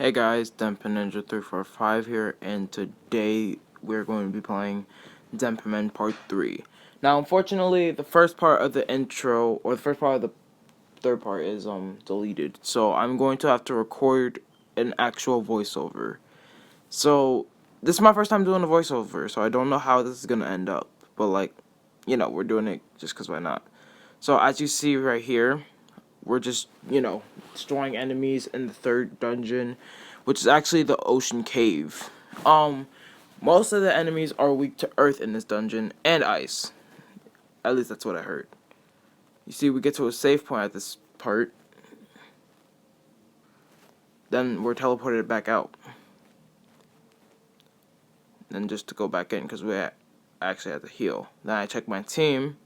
Hey guys, Denpa Ninja 345 here, and today we're going to be playing Denpa Man Part 3. Now, unfortunately, the first part of the intro, or the first part of the third part is deleted, so I'm going to have to record an actual voiceover. So, this is my first time doing a voiceover, so I don't know how this is going to end up, but like, we're doing it just because why not. So, as you see right here, we're just, destroying enemies in the third dungeon, which is actually the ocean cave. Most of the enemies are weak to earth in this dungeon and ice. At least that's what I heard. You see, we get to a save point at this part. Then we're teleported back out. Then just to go back in, because we actually have to heal. Then I check my team,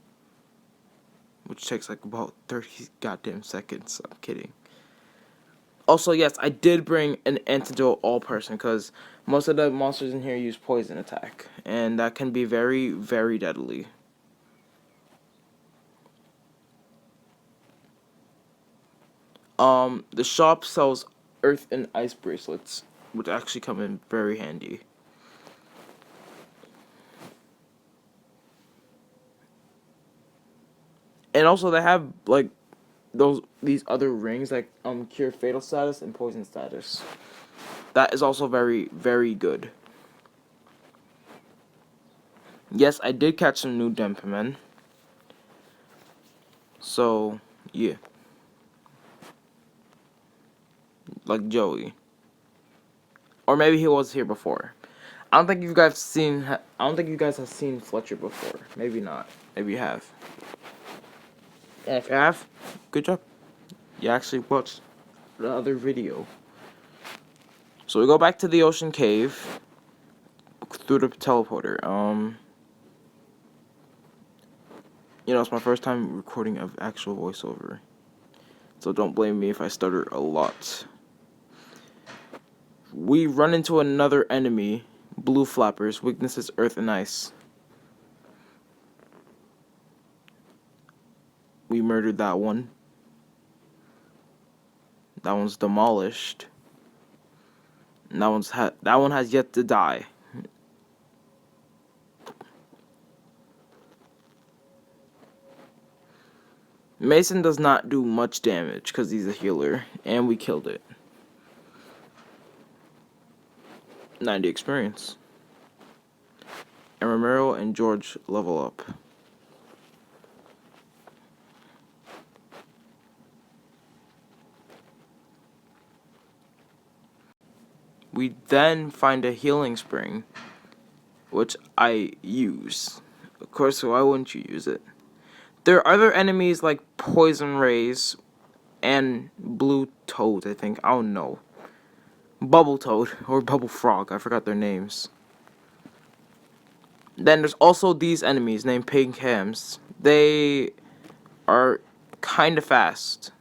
which takes like about 30 goddamn seconds. I'm kidding. Also, yes, I did bring an antidote all person because most of the monsters in here use poison attack, and that can be very, very deadly. The shop sells earth and ice bracelets, which actually come in very handy. And also they have like these other rings like cure fatal status and poison status. That is also very, very good. Yes, I did catch some new Denpa men. So, yeah. Like Joey. Or maybe he was here before. I don't think you guys have seen Fletcher before. Maybe not. Maybe you have. And if you have, good job. You actually watched the other video. So we go back to the ocean cave through the teleporter. It's my first time recording of actual voiceover. So don't blame me if I stutter a lot. We run into another enemy, blue flappers, weaknesses earth and ice. We murdered that one. That one's demolished. And that one has yet to die. Mason does not do much damage because he's a healer, and we killed it. 90 experience. And Romero and George level up. We then find a healing spring, which I use. Of course, why wouldn't you use it? There are other enemies like poison rays and blue toad, I think. I don't know. Bubble toad or bubble frog. I forgot their names. Then there's also these enemies named pink hams. They are kind of fast.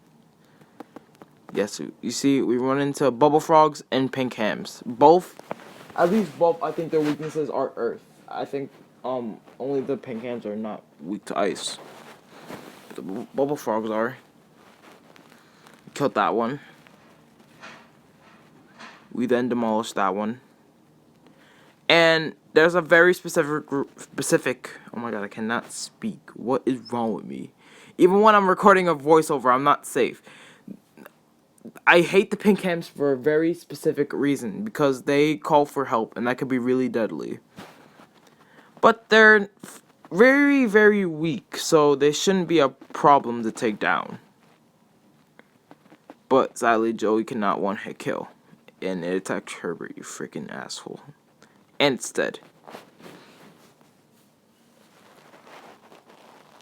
Yes, you see, we run into bubble frogs and pink hams. At least both, I think their weaknesses are earth. I think only the pink hams are not weak to ice. The bubble frogs are. Killed that one. We then demolished that one. And there's a very specific, oh my god, I cannot speak. What is wrong with me? Even when I'm recording a voiceover, I'm not safe. I hate the pink hams for a very specific reason, because they call for help, and that could be really deadly. But they're very, very weak, so they shouldn't be a problem to take down. But sadly, Joey cannot one-hit kill, and it attacked Herbert, you freaking asshole. And it's dead.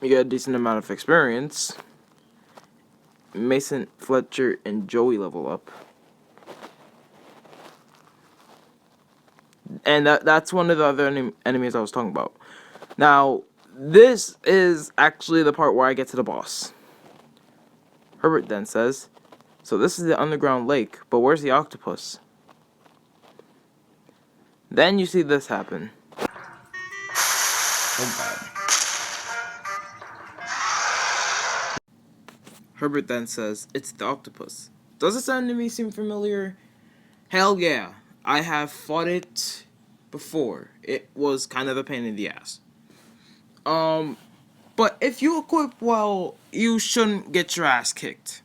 You get a decent amount of experience. Mason, Fletcher, and Joey level up. And that's one of the other enemies I was talking about. Now, this is actually the part where I get to the boss. Herbert then says, so this is the underground lake, but where's the octopus? Then you see this happen. Oh god. Herbert then says, it's the octopus. Does this enemy seem familiar? Hell yeah, I have fought it before. It was kind of a pain in the ass. But if you equip well, you shouldn't get your ass kicked.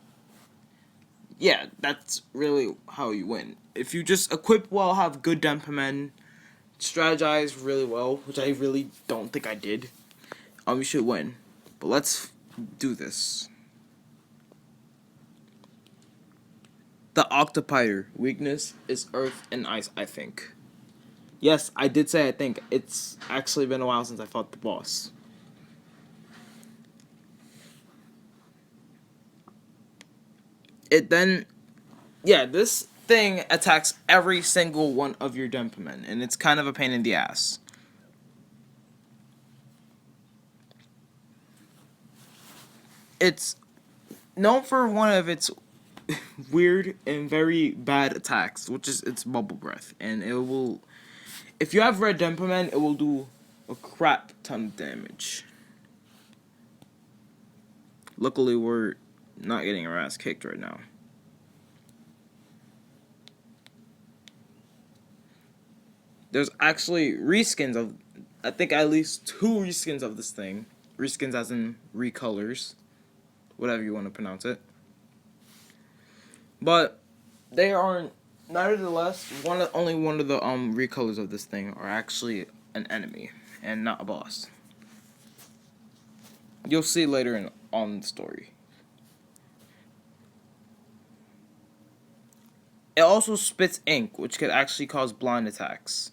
Yeah, that's really how you win. If you just equip well, have good Denpa men, strategize really well, which I really don't think I did, you should win. But let's do this. The Octopire weakness is Earth and Ice, I think. Yes, I did say I think. It's actually been a while since I fought the boss. It then... Yeah, this thing attacks every single one of your Denpa men, and it's kind of a pain in the ass. It's known for one of its weird and very bad attacks, which is its bubble breath, and it will... If you have red Denpa men, it will do a crap ton of damage. Luckily, we're not getting our ass kicked right now. There's actually reskins of, I think at least 2 reskins of this thing. Reskins as in recolors, whatever you want to pronounce it. But they aren't, nevertheless, only one of the recolors of this thing are actually an enemy and not a boss. You'll see later on the story. It also spits ink, which could actually cause blind attacks.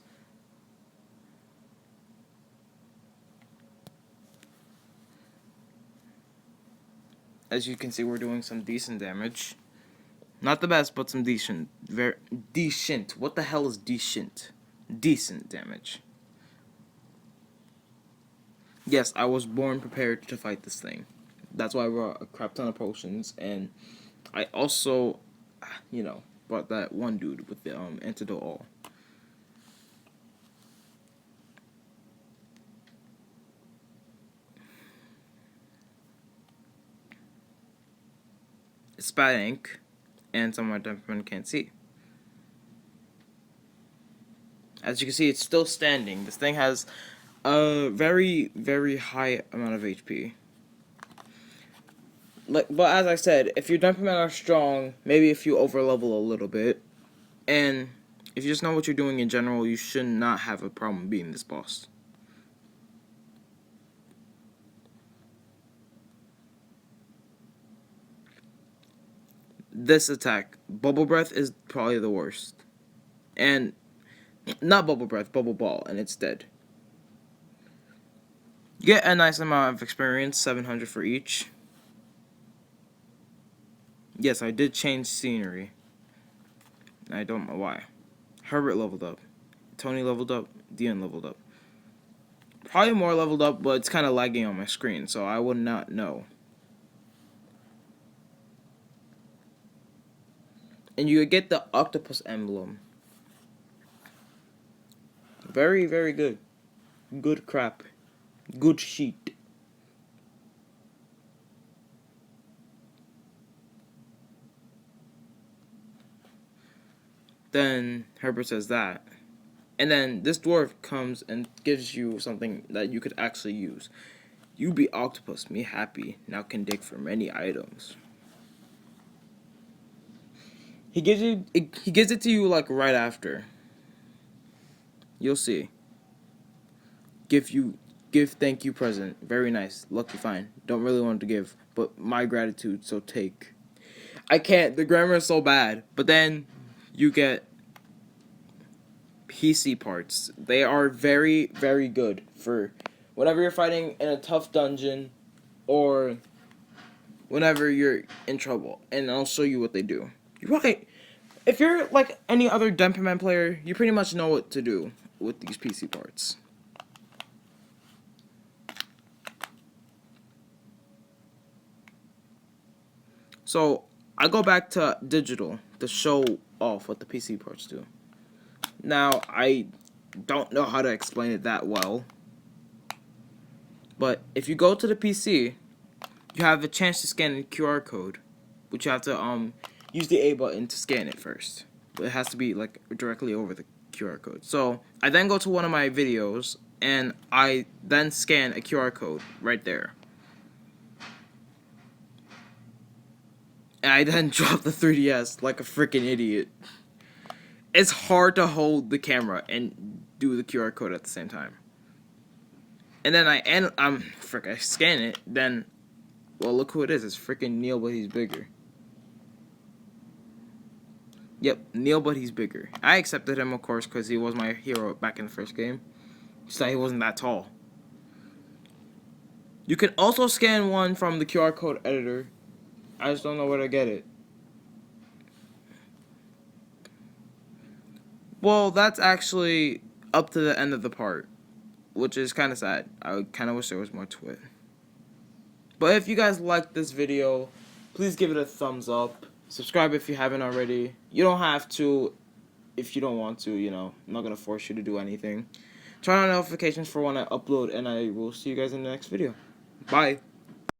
As you can see, we're doing some decent damage. Not the best, but some decent. Very decent. What the hell is decent? Decent damage. Yes, I was born prepared to fight this thing. That's why I brought a crap ton of potions, and I also, brought that one dude with the antidote all. It's bad ink, and some of my Denpa can't see. As you can see, it's still standing. This thing has a very, very high amount of HP. But as I said, if your Denpa men are strong, maybe if you overlevel a little bit, and if you just know what you're doing in general, you should not have a problem beating this boss. This attack, Bubble Breath, is probably the worst. And, not Bubble Breath, Bubble Ball, and it's dead. You get a nice amount of experience, 700 for each. Yes, I did change scenery. I don't know why. Herbert leveled up. Tony leveled up. Dion leveled up. Probably more leveled up, but it's kind of lagging on my screen, so I would not know. And you get the octopus emblem. Very, very good. Good crap. Good sheet. Then Herbert says that. And then this dwarf comes and gives you something that you could actually use. You be octopus, me happy, now can dig for many items. He gives it to you like right after. You'll see. Give thank you present. Very nice. Lucky fine. Don't really want to give, but my gratitude, so take. I can't. The grammar is so bad. But then you get PC parts. They are very, very good for whenever you're fighting in a tough dungeon or whenever you're in trouble. And I'll show you what they do. You're right. If you're like any other Denpa Man player, you pretty much know what to do with these PC parts. So, I go back to digital to show off what the PC parts do. Now, I don't know how to explain it that well. But if you go to the PC, you have a chance to scan a QR code. Which you have to use the A button to scan it first. It has to be like directly over the QR code. So I then go to one of my videos and I then scan a QR code right there. And I then drop the 3DS like a freaking idiot. It's hard to hold the camera and do the QR code at the same time. And then I scan it. Then, well, look who it is. It's freaking Neil, but he's bigger. Yep, Neil, but he's bigger. I accepted him, of course, because he was my hero back in the first game. Just that he wasn't that tall. You can also scan one from the QR code editor. I just don't know where to get it. Well, that's actually up to the end of the part, which is kind of sad. I kind of wish there was more to it. But if you guys liked this video, please give it a thumbs up. Subscribe if you haven't already. You don't have to if you don't want to, you know. I'm not going to force you to do anything. Turn on notifications for when I upload, and I will see you guys in the next video. Bye.